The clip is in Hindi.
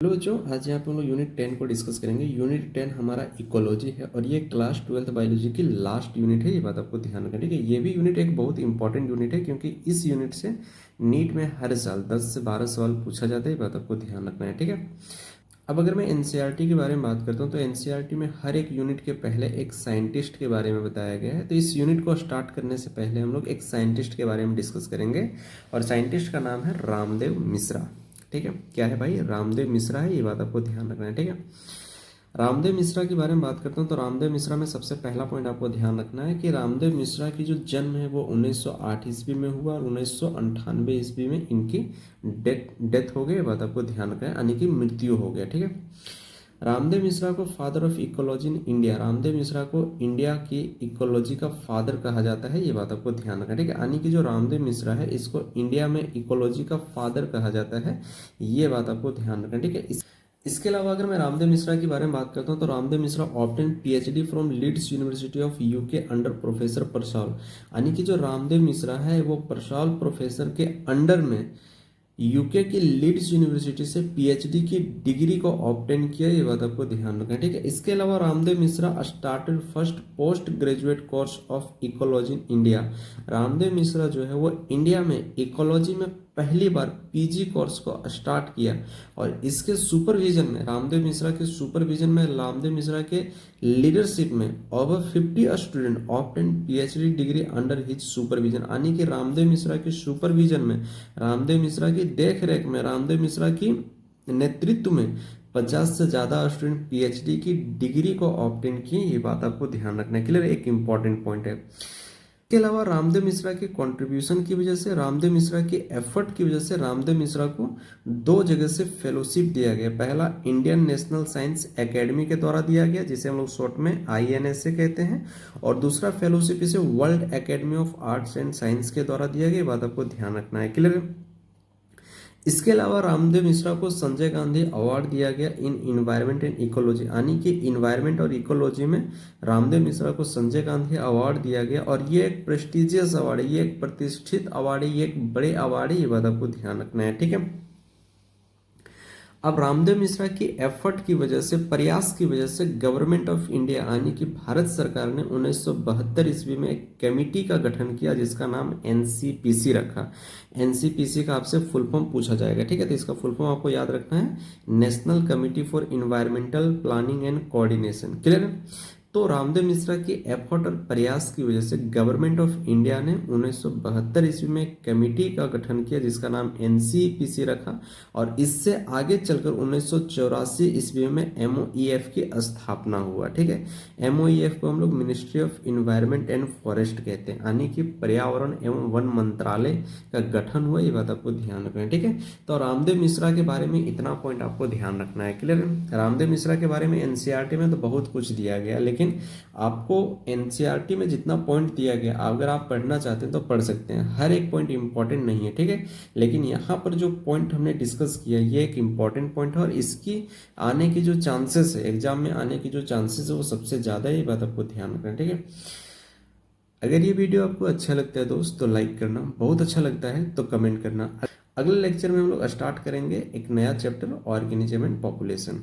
हेलो बच्चों, आज यहाँ पे हम लोग यूनिट 10 को डिस्कस करेंगे। यूनिट 10 हमारा इकोलॉजी है और ये क्लास 12th बायोलॉजी की लास्ट यूनिट है। ये बात आपको ध्यान रखना, ठीक है। ये भी यूनिट एक बहुत इंपॉर्टेंट यूनिट है क्योंकि इस यूनिट से नीट में हर साल 10 से 12 सवाल पूछा जाता है। ये बात आपको ध्यान रखना है, ठीक है। अब अगर मैं एनसीईआरटी के बारे में बात करता हूँ तो एनसीईआरटी में हर एक यूनिट के पहले एक साइंटिस्ट के बारे में बताया गया है। तो इस यूनिट को स्टार्ट करने से पहले हम लोग एक साइंटिस्ट के बारे में डिस्कस करेंगे और साइंटिस्ट का नाम है रामदेव मिश्रा, ठीक है। क्या है भाई? रामदेव मिश्रा है। ये बात आपको ध्यान रखना है, ठीक है। रामदेव मिश्रा के बारे में बात करता हूँ तो रामदेव मिश्रा में सबसे पहला पॉइंट आपको ध्यान रखना है कि रामदेव मिश्रा की जो जन्म है वो 1908 ईस्वी में हुआ और 1998 ईस्वी में इनकी डेथ हो गई। ये बात आपको ध्यान रखना है, यानी कि मृत्यु हो गया, ठीक है। रामदेव मिश्रा को father of ecology in India, Ramdev Mishra को इंडिया की इकोलॉजी का फादर कहा जाता है। ये बात आपको ध्यान रखना है, ठीक है। यानी कि जो रामदेव मिश्रा है इसको इंडिया में इकोलॉजी का फादर कहा जाता है। ये बात आपको ध्यान रखना है, ठीक है। इसके अलावा अगर मैं रामदेव मिश्रा के बारे में बात करता हूँ तो Ramdev Mishra obtain PhD from Leeds university of UK under professor Parshall, यानी कि जो रामदेव मिश्रा है वो परशॉल प्रोफेसर के अंडर में यूके की लीड्स यूनिवर्सिटी से पीएचडी की डिग्री को ऑब्टेन किया। ये बात आपको ध्यान रखना है, ठीक है। इसके अलावा Ramdev Mishra started first post graduate course of ecology in India, Ramdev Mishra जो है वो इंडिया में इकोलॉजी में पहली बार पीजी कोर्स को स्टार्ट किया और इसके सुपरविजन में रामदेव मिश्रा के सुपरविजन में रामदेव मिश्रा के लीडरशिप में over 50 student obtain PhD degree under his supervision, यानी कि रामदेव मिश्रा के सुपरविजन में, रामदेव मिश्रा की देख रेख में, रामदेव मिश्रा की नेतृत्व में 50 से ज़्यादा स्टूडेंट पीएचडी की डिग्री को ऑब्टेन किए। ये बात आपको ध्यान रखना है, क्लियर। एक इंपॉर्टेंट पॉइंट है। इसके अलावा रामदेव मिश्रा के कंट्रीब्यूशन की वजह से, रामदेव मिश्रा के एफर्ट की वजह से रामदेव मिश्रा को 2 जगह से फेलोशिप दिया गया। पहला इंडियन नेशनल साइंस एकेडमी के द्वारा दिया गया, जिसे हम लोग शॉर्ट में INSA कहते हैं, और दूसरा फेलोशिप इसे world academy of arts and science के द्वारा दिया गया। बात आपको ध्यान रखना है, क्लियर। इसके अलावा रामदेव मिश्रा को संजय गांधी अवार्ड दिया गया इन इन्वायरमेंट एंड इकोलॉजी, यानी कि इन्वायरमेंट और इकोलॉजी में रामदेव मिश्रा को संजय गांधी अवार्ड दिया गया और ये एक प्रेस्टिजियस अवार्ड है, ये एक प्रतिष्ठित अवार्ड है, ये एक बड़े अवार्ड है। ये बात आपको ध्यान रखना है, ठीक है। अब रामदेव मिश्रा की एफर्ट की वजह से, प्रयास की वजह से गवर्नमेंट ऑफ इंडिया यानी कि भारत सरकार ने 1972 ईस्वी में एक कमेटी का गठन किया जिसका नाम NCPC रखा। NCPC का आपसे फुल फॉर्म पूछा जाएगा, ठीक है। तो इसका फुल फॉर्म आपको याद रखना है, national committee for environmental planning and coordination, clear है। तो रामदेव मिश्रा की एफर्ट और प्रयास की वजह से गवर्नमेंट ऑफ इंडिया ने 1972 ईस्वी में एक कमेटी का गठन किया जिसका नाम NCPC रखा और इससे आगे चलकर 1984 ईस्वी में MOEF की स्थापना हुआ, ठीक है। MOEF को हम लोग ministry of environment and forest कहते हैं, यानी कि पर्यावरण एवं वन मंत्रालय का गठन हुआ। ये बात आपको ध्यान रखना है, ठीक है। तो रामदेव मिश्रा के बारे में इतना पॉइंट आपको ध्यान रखना है, क्लियर। रामदेव मिश्रा के बारे में NCERT में तो बहुत कुछ दिया गया, लेकिन आपको NCERT में जितना पॉइंट दिया गया अगर आप पढ़ना चाहते हैं तो पढ़ सकते हैं। हर एक पॉइंट इंपॉर्टेंट नहीं है, ठीक है। लेकिन यहाँ पर जो पॉइंट हमने डिस्कस किया ये एक इंपॉर्टेंट पॉइंट है और इसकी आने की जो चांसेस है, एग्जाम में आने की जो चांसेस है वो सबसे ज़्यादा है। ये बात आपको ध्यान रखना है, ठीक है। अगर ये वीडियो आपको अच्छा लगता है दोस्त तो लाइक करना, बहुत अच्छा लगता है तो कमेंट करना। अगले लेक्चर में हम लोग स्टार्ट करेंगे एक नया चैप्टर, ऑर्गेनिज्म एंड पॉपुलेशन।